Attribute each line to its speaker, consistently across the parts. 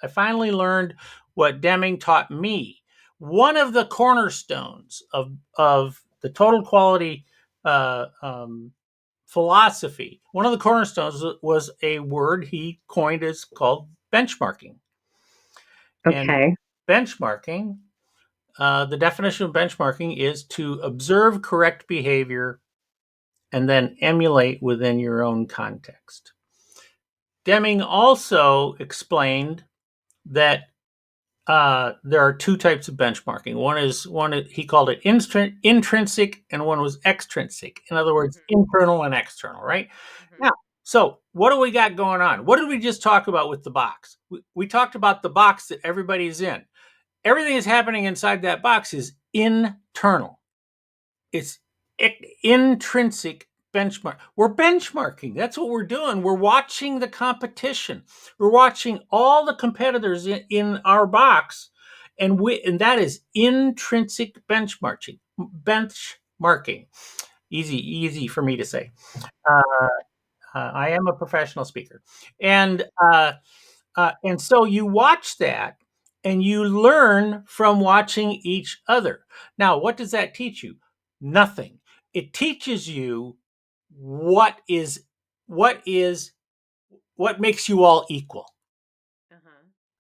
Speaker 1: I finally learned what Deming taught me. One of the cornerstones of the total quality uh, um, philosophy, one of the cornerstones was a word he coined as called benchmarking. And
Speaker 2: Okay.
Speaker 1: benchmarking, the definition of benchmarking is to observe correct behavior and then emulate within your own context. Deming also explained that there are two types of benchmarking. One he called it intrinsic, and one was extrinsic. In other words,
Speaker 2: Mhm.
Speaker 1: internal and external. Right now,
Speaker 2: Mhm.
Speaker 1: so what do we got going on? What did we just talk about with the box? We talked about the box that everybody's in. Everything that's happening inside that box is internal. It's intrinsic benchmark. We're benchmarking. That's what we're doing. We're watching the competition. We're watching all the competitors in our box, and that is intrinsic benchmarking. Benchmarking. Easy for me to say. Uh, I am a professional speaker, and so you watch that and you learn from watching each other. Now, what does that teach you? Nothing. It teaches you what is what is what makes you all equal.
Speaker 2: Uh-huh.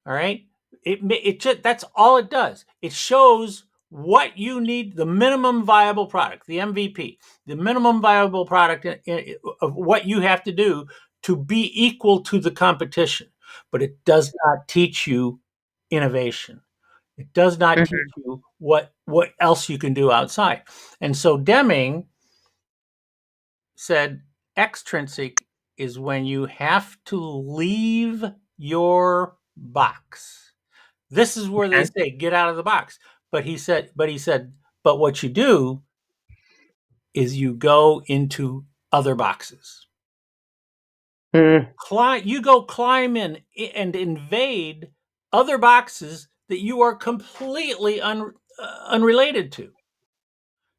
Speaker 1: All right. It just, that's all it does. It shows what you need, the minimum viable product, the MVP, the minimum viable product of what you have to do to be equal to the competition. But it does not teach you innovation. It does not teach
Speaker 2: Mhm.
Speaker 1: you what else you can do outside. And so Deming said extrinsic is when you have to leave your box. This is where they
Speaker 2: Okay.
Speaker 1: say get out of the box. But what you do is you go into other boxes.
Speaker 2: Mm.
Speaker 1: You go climb in and invade other boxes that you are completely unrelated to.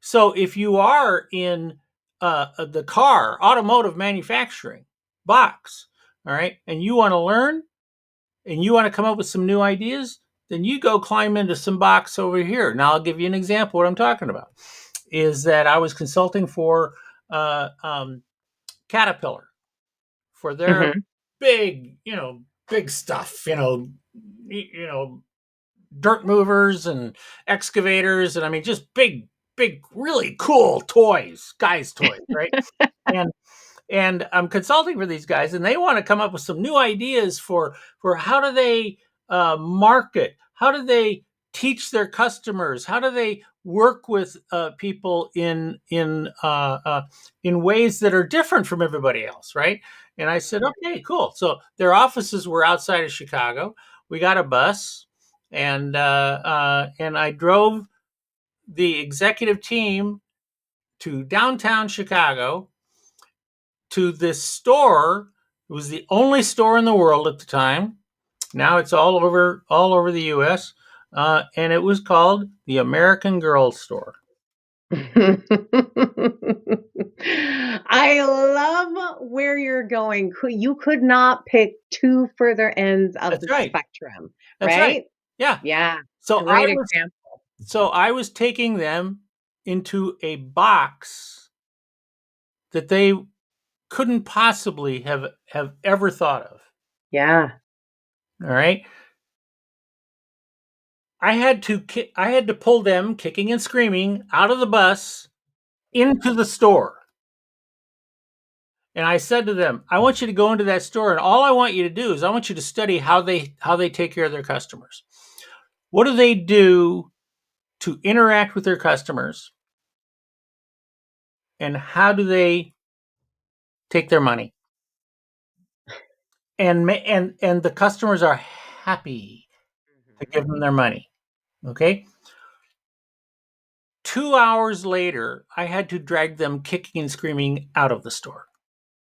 Speaker 1: So if you are in the car automotive manufacturing box, all right, and you want to learn and you want to come up with some new ideas, then you go climb into some box over here. Now I'll give you an example. What I'm talking about is that I was consulting for uh, um, Caterpillar for their
Speaker 2: Mhm.
Speaker 1: big, big stuff, dirt movers and excavators, and I mean just big, really cool toys, guys' toys, right? And I'm consulting for these guys, and they want to come up with some new ideas for how do they market, how do they teach their customers, how do they work with people in ways that are different from everybody else, right? And I said,
Speaker 2: Mhm.
Speaker 1: okay, cool. So their offices were outside of Chicago. We got a bus, and I drove the executive team to downtown Chicago to this store. It was the only store in the world at the time. Now it's all over the U.S. And it was called the American Girl Store.
Speaker 2: I love where you're going. You could not pick two further ends of
Speaker 1: That's
Speaker 2: the
Speaker 1: right.
Speaker 2: spectrum,
Speaker 1: That's right.
Speaker 2: right?
Speaker 1: Yeah.
Speaker 2: Yeah,
Speaker 1: So I
Speaker 2: great
Speaker 1: was
Speaker 2: example.
Speaker 1: taking them into a box that they couldn't possibly have ever thought of.
Speaker 2: Yeah.
Speaker 1: All right. I had to pull them kicking and screaming out of the bus into the store. And I said to them, I want you to go into that store, and all I want you to do is I want you to study how they take care of their customers. What do they do to interact with their customers, and how do they take their money? And the customers are happy to
Speaker 2: Mhm.
Speaker 1: give them their money. Okay. 2 hours later, I had to drag them kicking and screaming out of the store.